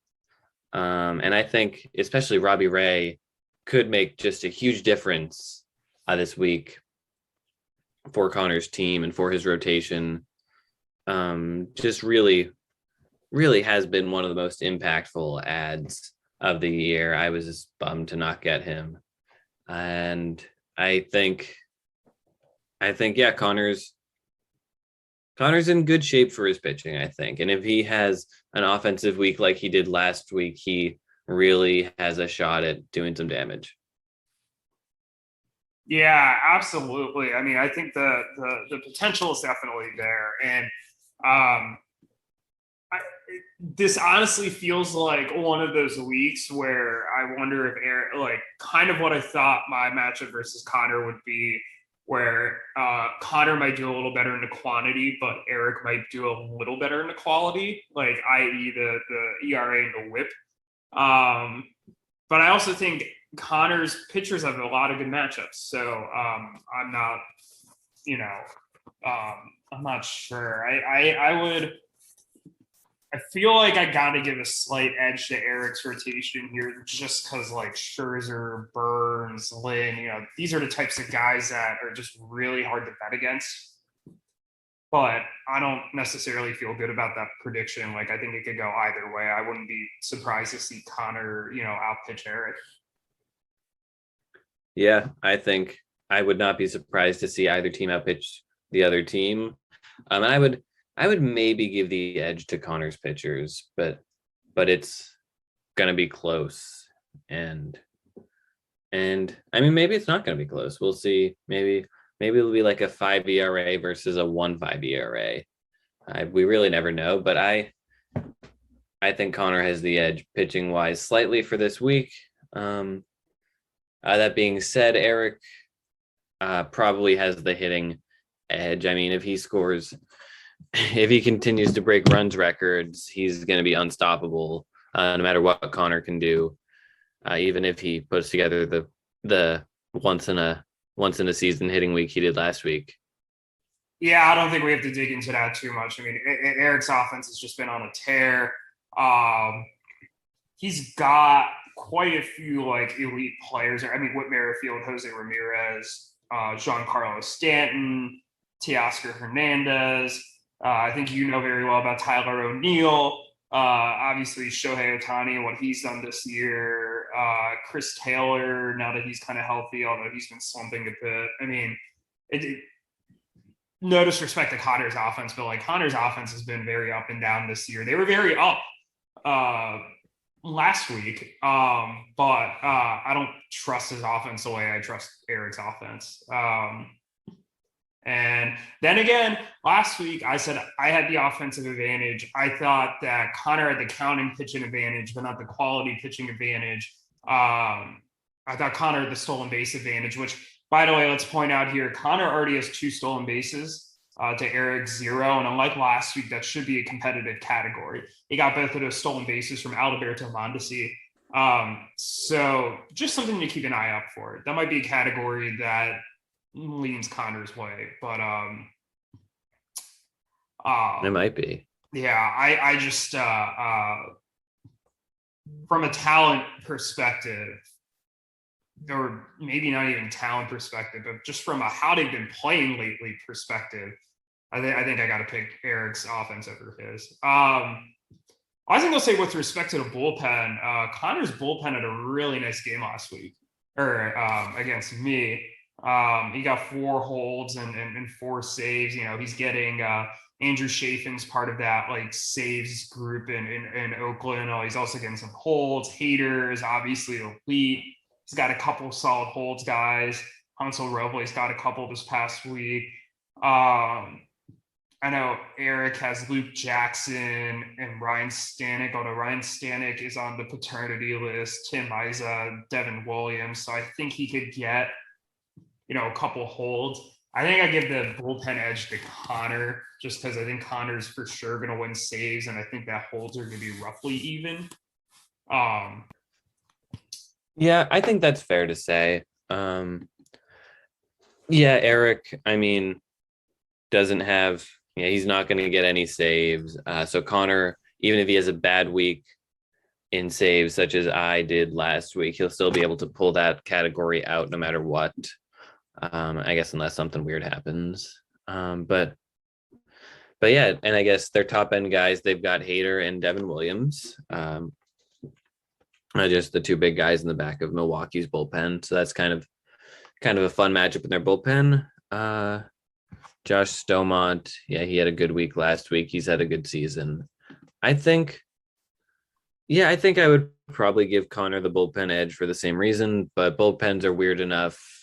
And I think especially Robbie Ray could make just a huge difference this week for Conor's team and for his rotation. Just really, really has been one of the most impactful ads of the year. I was just bummed to not get him. And I think, yeah, Conor's in good shape for his pitching, I think. And if he has an offensive week like he did last week, he really has a shot at doing some damage. Yeah, absolutely. I mean, I think the potential is definitely there. And this honestly feels like one of those weeks where I wonder if Eric, like kind of what I thought my matchup versus Conor would be, where Conor might do a little better in the quantity, but Eric might do a little better in the quality, like i.e. the ERA and the WHIP. But I also think Conor's pitchers have a lot of good matchups. So I'm not, I'm not sure. I feel like I got to give a slight edge to Eric's rotation here, just because like Scherzer, Burns, Lynn, these are the types of guys that are just really hard to bet against. But I don't necessarily feel good about that prediction. Like I think it could go either way. I wouldn't be surprised to see Conor, outpitch Eric. Yeah, I think I would not be surprised to see either team outpitch the other team. And I would I would maybe give the edge to Connor's pitchers, but it's gonna be close. And I mean, maybe it's not gonna be close. We'll see. Maybe it'll be like a 5 ERA versus a 1.5 ERA. We really never know, but I think Connor has the edge pitching wise slightly for this week. That being said, Erik probably has the hitting edge. I mean, if he continues to break runs records, he's going to be unstoppable no matter what Connor can do. Even if he puts together the once in a season hitting week he did last week. Yeah, I don't think we have to dig into that too much. I mean, Erik's offense has just been on a tear. He's got quite a few like elite players. I mean, Whit Merrifield, Jose Ramirez, Giancarlo Stanton, Teoscar Hernandez. I think you know very well about Tyler O'Neill. Obviously, Shohei Ohtani and what he's done this year. Chris Taylor, now that he's kind of healthy, although he's been slumping a bit. I mean, no disrespect to Connor's offense, but like Connor's offense has been very up and down this year. They were very up last week, but I don't trust his offense the way I trust Erik's offense. And then again, last week I said I had the offensive advantage. I thought that Connor had the counting pitching advantage, but not the quality pitching advantage. I thought Connor had the stolen base advantage, which, by the way, let's point out here, Connor already has 2 stolen bases to Erik's 0. And unlike last week, that should be a competitive category. He got both of those stolen bases from Alberto Mondesi. So just something to keep an eye out for. That might be a category that leans Connor's way, but it might be. Yeah, I just from a talent perspective, or maybe not even talent perspective, but just from a how they've been playing lately perspective, I think I got to pick Erik's offense over his. I was going to say with respect to the bullpen, Connor's bullpen had a really nice game last week, or against me. He got 4 holds and 4 saves. You know, he's getting Andrew Chafin's part of that like saves group in Oakland. He's also getting some holds. Hader is obviously elite. He's got a couple solid holds guys. Hansel Robles got a couple this past week. I know Erik has Luke Jackson and Ryan Stanek, although Ryan Stanek is on the paternity list. Tim Isa, Devin Williams. So I think he could get, a couple holds. I think I give the bullpen edge to Connor just because I think Connor's for sure going to win saves, and I think that holds are going to be roughly even. Yeah, I think that's fair to say. Yeah, Erik, I mean, doesn't have, he's not going to get any saves. So Connor, even if he has a bad week in saves, such as I did last week, he'll still be able to pull that category out no matter what. I guess unless something weird happens. But yeah, and I guess their top end guys, they've got Hader and Devin Williams. Just the 2 big guys in the back of Milwaukee's bullpen. So that's kind of a fun matchup in their bullpen. Josh Stomont, yeah, he had a good week last week. He's had a good season. I think I would probably give Connor the bullpen edge for the same reason, but bullpens are weird enough.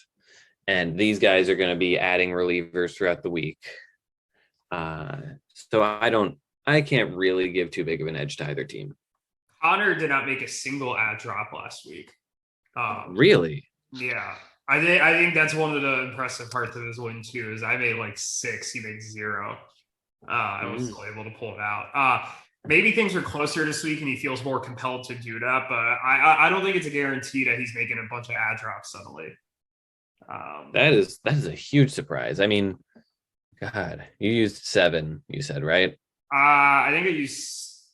And these guys are going to be adding relievers throughout the week. So I can't really give too big of an edge to either team. Connor did not make a single ad drop last week. Really? Yeah. I think that's one of the impressive parts of his win too, is I made like 6, he made 0. I was still able to pull it out. Maybe things are closer this week and he feels more compelled to do that, but I don't think it's a guarantee that he's making a bunch of ad drops suddenly. That is a huge surprise. I mean, God, you used 7, you said, right? I think I used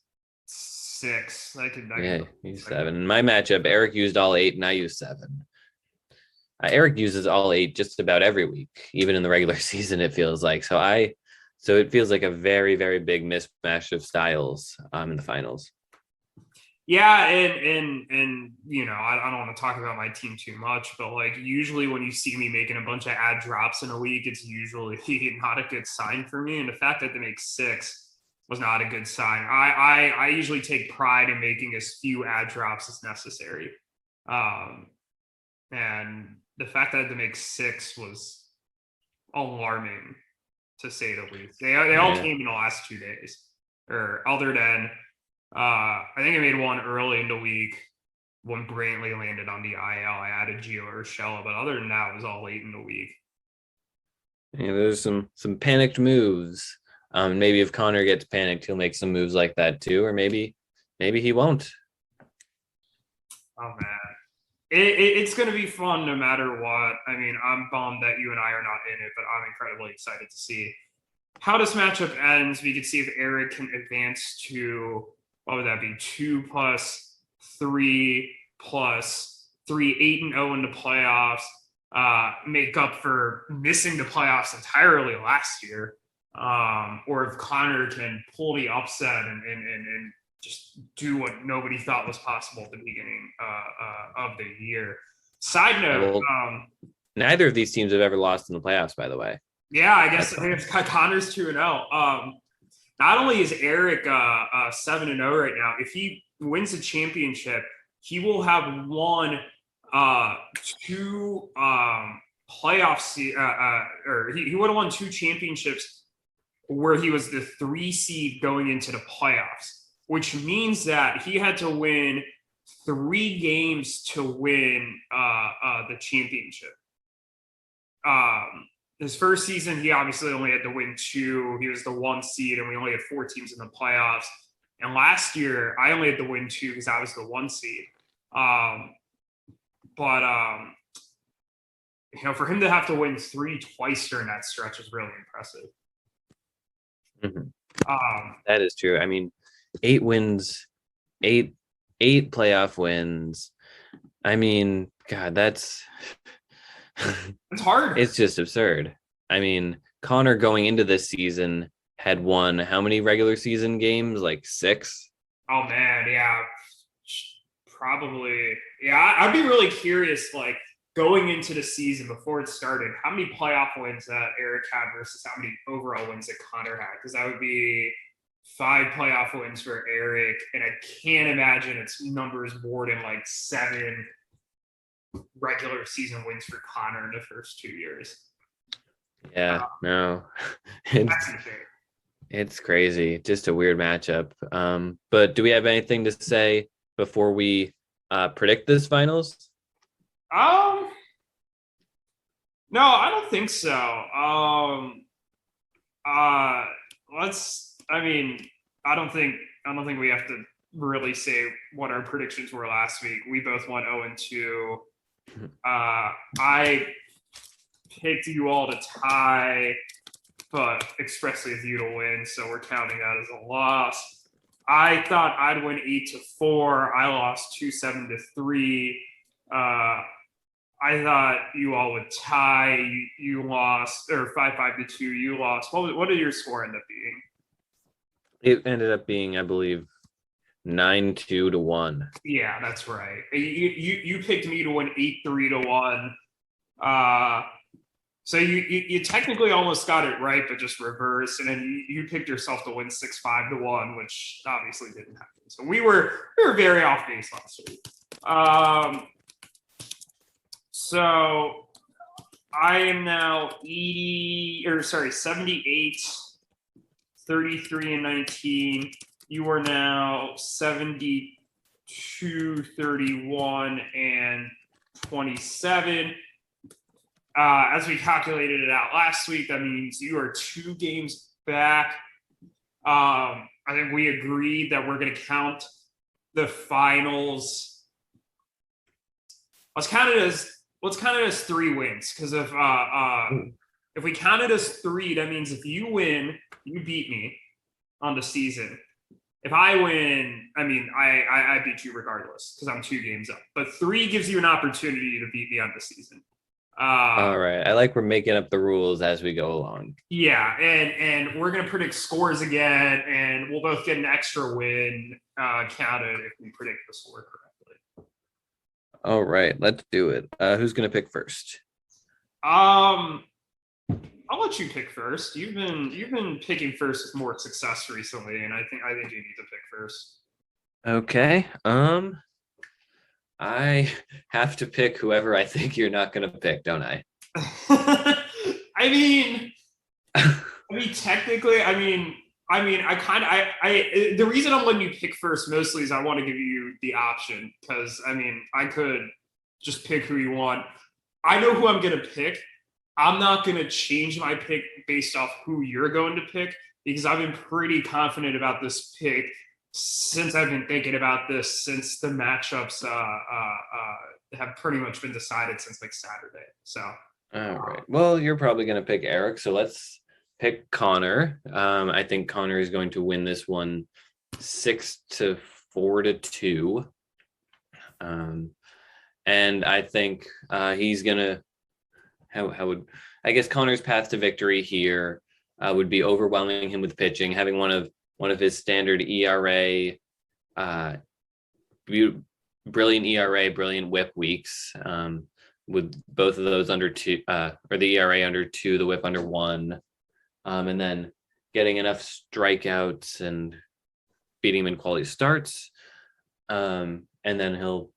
6. You used 7. In my matchup, Erik used all 8 and I used 7. Erik uses all 8 just about every week, even in the regular season, it feels like. So it feels like a very, very big mismatch of styles in the finals. Yeah, and you know, I don't want to talk about my team too much, but like usually when you see me making a bunch of ad drops in a week, it's usually not a good sign for me. And the fact that they make 6 was not a good sign. I usually take pride in making as few ad drops as necessary. Um, and the fact that they make 6 was alarming to say the least. They all Yeah. came in the last 2 days, or other than I think I made one early in the week when Brantley landed on the IL. I added Gio Urshela, but other than that, it was all late in the week. Yeah, there's some panicked moves. Maybe if Connor gets panicked, he'll make some moves like that too, or maybe he won't. Oh man, it's going to be fun no matter what. I mean, I'm bummed that you and I are not in it, but I'm incredibly excited to see how this matchup ends. We could see if Erik can advance to, what would that be, 2+3+3, 8-0 in the playoffs, make up for missing the playoffs entirely last year. Or if Connor can pull the upset and just do what nobody thought was possible at the beginning of the year. Side note, Well, neither of these teams have ever lost in the playoffs, by the way. yeah, I guess Connor's 2-0. Not only is Erik 7-0 right now, if he wins the championship, he will have won 2 playoffs, or he would have won 2 championships where he was the 3 seed going into the playoffs, which means that he had to win 3 games to win the championship. His first season, he obviously only had to win 2. He was the 1 seed, and we only had 4 teams in the playoffs. And last year, I only had to win 2 because I was the 1 seed. But you know, for him to have to win 3 twice during that stretch is really impressive. That is true. I mean, 8 wins, eight playoff wins. I mean, God, it's hard. It's just absurd. I mean, Connor going into this season had won how many regular season games? Like 6. Oh man, yeah, probably. Yeah, I'd be really curious, like going into the season before it started, how many playoff wins that Erik had versus how many overall wins that Connor had? Because that would be 5 playoff wins for Erik, and I can't imagine it's numbers more than like 7 regular season wins for Conor in the first 2 years. Yeah, no, it's crazy. Just a weird matchup. But do we have anything to say before we predict this finals? No, I don't think so. Let's. I mean, I don't think we have to really say what our predictions were last week. We both went 0-2. I picked you all to tie, but expressly with you to win, so we're counting that as a loss. I thought I'd win 8-4. I lost 2-7-3. I thought you all would tie. You lost, or 5-2. You lost. What did your score end up being? It ended up being, I believe, 9-2-1. Yeah, that's right. You picked me to win 8-3-1. So you technically almost got it right, but just reversed. And then you picked yourself to win 6-5-1, which obviously didn't happen. So we were very off base last week. So I am now 78, 33 and 19. You are now 72, 31 and 27. As we calculated it out last week, that means you are 2 games back. I think we agreed that we're going to count the finals. Let's count it as 3 wins, because if we count it as 3, that means if you win, you beat me on the season. If I win, I mean, I beat you regardless because I'm 2 games up. But 3 gives you an opportunity to beat me on the season. Uh, All right. I like we're making up the rules as we go along. yeah, and we're gonna predict scores again, and we'll both get an extra win counted if we predict the score correctly. All right, let's do it. Who's gonna pick first? Um, I'll let you pick first. You've been picking first with more success recently, and I think you need to pick first. Okay. I have to pick whoever I think you're not gonna pick, don't I? I mean, technically, I kind of, the reason I'm letting you pick first mostly is I want to give you the option because I could just pick who you want. I know who I'm gonna pick. I'm not gonna change my pick based off who you're going to pick because I've been pretty confident about this pick since I've been thinking about this since the matchups have pretty much been decided since like Saturday. So All right. Well, you're probably gonna pick Eric, so let's pick Connor. I think Connor is going to win this one 6-4-2. And I think he's gonna how would I guess Connor's path to victory here would be overwhelming him with pitching, having one of his standard ERA, uh, brilliant ERA, brilliant WHIP weeks, with both of those under two, or the ERA under two, the WHIP under one, and then getting enough strikeouts and beating him in quality starts, and then he'll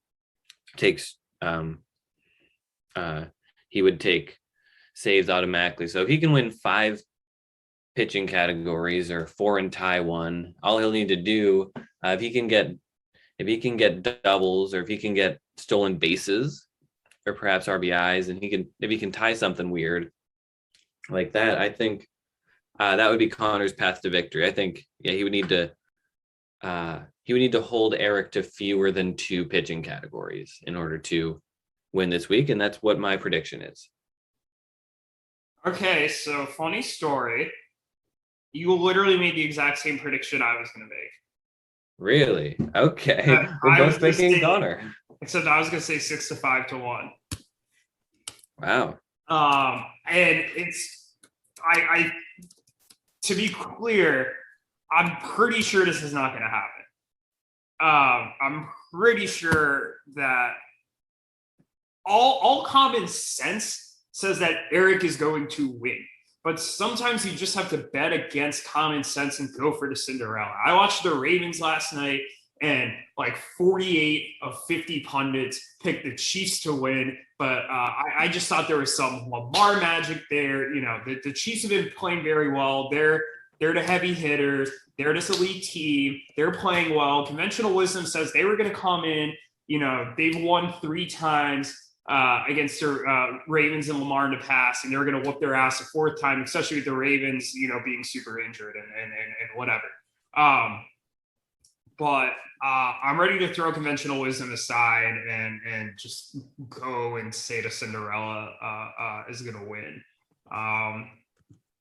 take he would take saves automatically. So if he can win 5 pitching categories or 4 and tie one, all he'll need to do if he can get doubles or if he can get stolen bases or perhaps RBIs, and if he can tie something weird like that, I think that would be Connor's path to victory. I think he would need to hold Eric to fewer than 2 pitching categories in order to win this week, and that's what my prediction is. okay, so funny story. You literally made the exact same prediction I was going to make. Really? Okay. We're I was both gonna picking say, Connor. except I was going to say 6-5-1. Wow. And it's I to be clear, I'm pretty sure this is not going to happen. I'm pretty sure that all common sense says that Eric is going to win. But sometimes you just have to bet against common sense and go for the Cinderella. I watched the Ravens last night, and like 48 of 50 pundits picked the Chiefs to win. But I just thought there was some Lamar magic there. You know, the Chiefs have been playing very well. They're the heavy hitters. They're this elite team. They're playing well. Conventional wisdom says they were going to come in. You know, they've won 3 times against the Ravens and Lamar in the past, and they're going to whoop their ass a 4th time, especially with the Ravens, you know, being super injured and whatever. But I'm ready to throw conventional wisdom aside and just go and say the Cinderella is going to win. And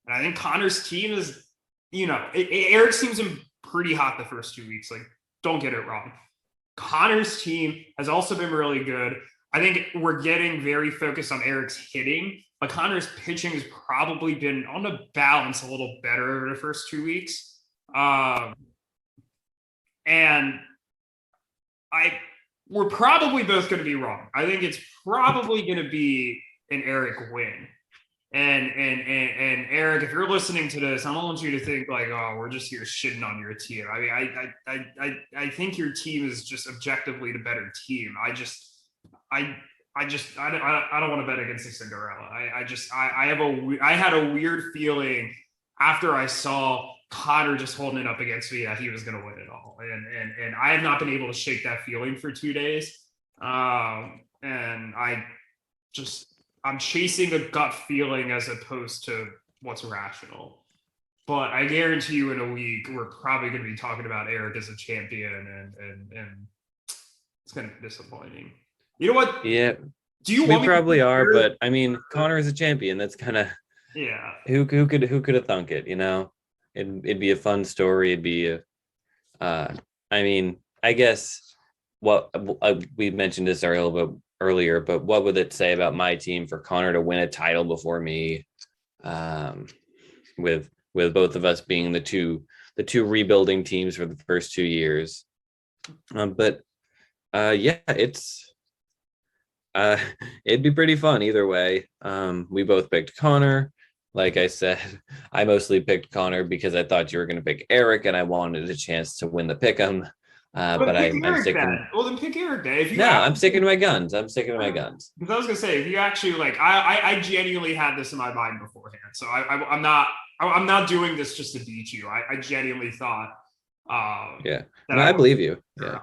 I think Connor's team is, you know, Eric's team's been pretty hot the first 2 weeks. Like, don't get it wrong. Connor's team has also been really good. I think we're getting very focused on Eric's hitting, but Connor's pitching has probably been on the balance a little better over the first 2 weeks. And we're probably both going to be wrong. I think it's probably going to be an Eric win. And Eric, if you're listening to this, I don't want you to think like, oh, we're just here shitting on your team. I mean, I think your team is just objectively the better team. I don't want to bet against the Cinderella. I had a weird feeling after I saw Connor just holding it up against me that he was going to win it all, and I have not been able to shake that feeling for 2 days. And I'm chasing a gut feeling as opposed to what's rational. But I guarantee you, in a week, we're probably going to be talking about Eric as a champion, and it's going to be disappointing. You know what? Yeah. Do you we want me probably to are, but I mean, Connor is a champion. That's kind of yeah. Who could have thunk it? You know, it'd be a fun story. It'd be a, I mean, I guess we mentioned this earlier, but earlier, but what would it say about my team for Conor to win a title before me? With both of us being the two rebuilding teams for the first 2 years. But yeah, it'd be pretty fun either way. We both picked Conor. Like I said, I mostly picked Conor because I thought you were going to pick Erik, and I wanted a chance to win the pick'em. But I'm sticking. Well, then pick Erik then. If you No, I'm sticking to my guns. I'm sticking to my guns. Because I was gonna say, if you actually like, I genuinely had this in my mind beforehand, so I'm not doing this just to beat you. I genuinely thought. Yeah, no, I believe you. Yeah.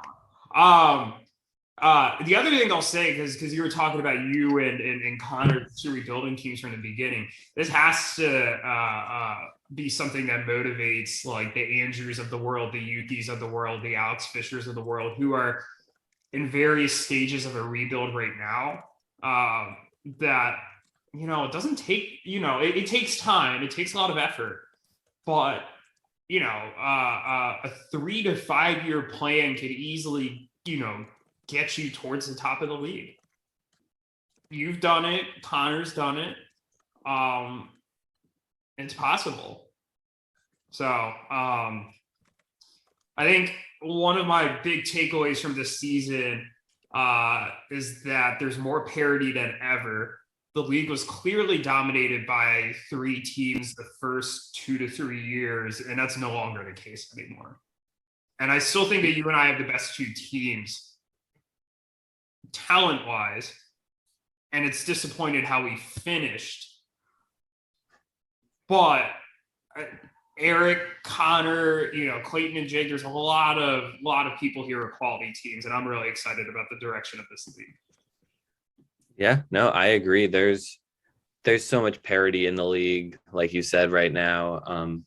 The other thing I'll say, because you were talking about you and Conor, two rebuilding teams from the beginning, this has to be something that motivates like the Andrews of the world, the Yukis of the world, the Alex Fishers of the world, who are in various stages of a rebuild right now. That it doesn't take it takes time, it takes a lot of effort, but a 3 to 5 year plan could easily get you towards the top of the league. You've done it. Conor's done it. It's possible. So I think one of my big takeaways from this season is that there's more parity than ever. The league was clearly dominated by 3 teams the first 2 to 3 years, and that's no longer the case anymore. And I still think that you and I have the best 2 teams talent-wise, and it's disappointed how we finished. But Erik, Conor, Clayton and Jake, there's a lot of people here are quality teams, and I'm really excited about the direction of this league. Yeah, no, I agree. There's so much parity in the league, like you said right now.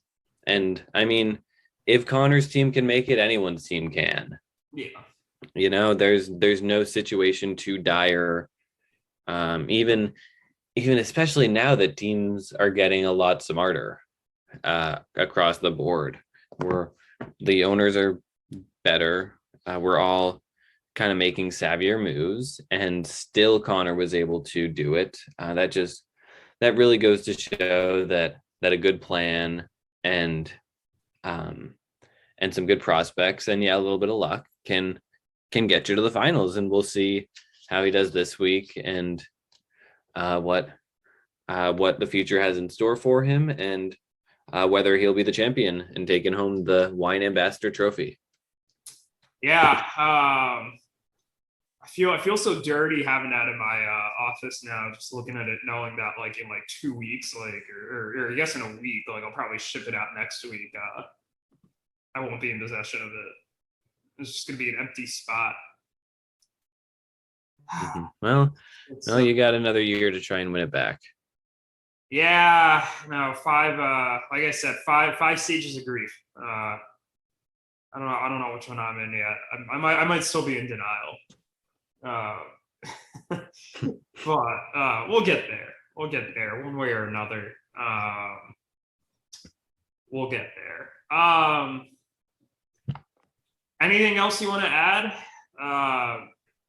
And I mean, if Conor's team can make it, anyone's team can. Yeah. There's no situation too dire. Even especially now that teams are getting a lot smarter across the board, where the owners are better. We're all kind of making savvier moves, and still Conor was able to do it. That really goes to show that a good plan and some good prospects and a little bit of luck can get you to the finals. And we'll see how he does this week and what the future has in store for him, and whether he'll be the champion and taking home the Wine Ambassador trophy. Yeah. I feel so dirty having that in my office now, just looking at it, knowing that like in like 2 weeks, like or I guess in a week, like I'll probably ship it out next week. I won't be in possession of it. It's just gonna be an empty spot. Mm-hmm. Well, you got another year to try and win it back. Yeah, no, 5. Like I said, 5 stages of grief. I don't know which one I'm in yet. I might still be in denial. But we'll get there. We'll get there one way or another. We'll get there. Anything else you want to add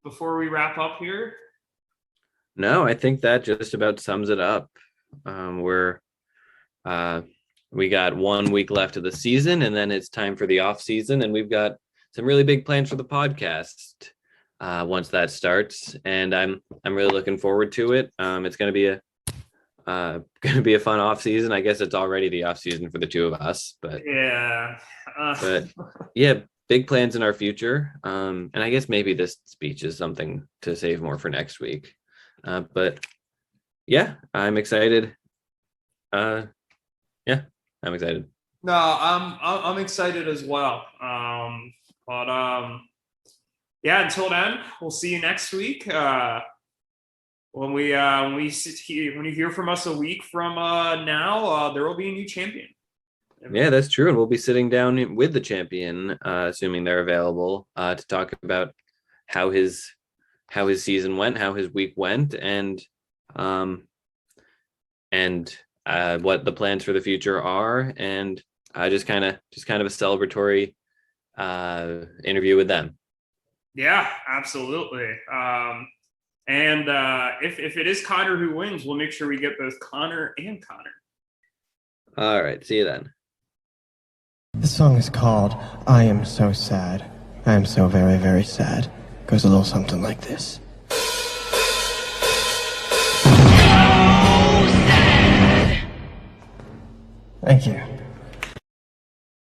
before we wrap up here? No, I think that just about sums it up. We got 1 week left of the season, and then it's time for the off season, and we've got some really big plans for the podcast once that starts, and I'm really looking forward to it. It's going to be a fun off season. I guess it's already the off season for the 2 of us, but yeah, but yeah, big plans in our future. And I guess maybe this speech is something to save more for next week. But yeah, I'm excited. I'm excited. No, I'm excited as well. Yeah, until then, we'll see you next week. When you hear from us a week from now, there will be a new champion. Yeah, that's true. And we'll be sitting down with the champion, assuming they're available, to talk about how his season went, how his week went, and what the plans for the future are, and just kind of a celebratory interview with them. Yeah, absolutely. And if it is Connor who wins, we'll make sure we get both Connor and Connor. All right. See you then. The song is called I Am So Sad. I am so very, very sad. Goes a little something like this. Thank you.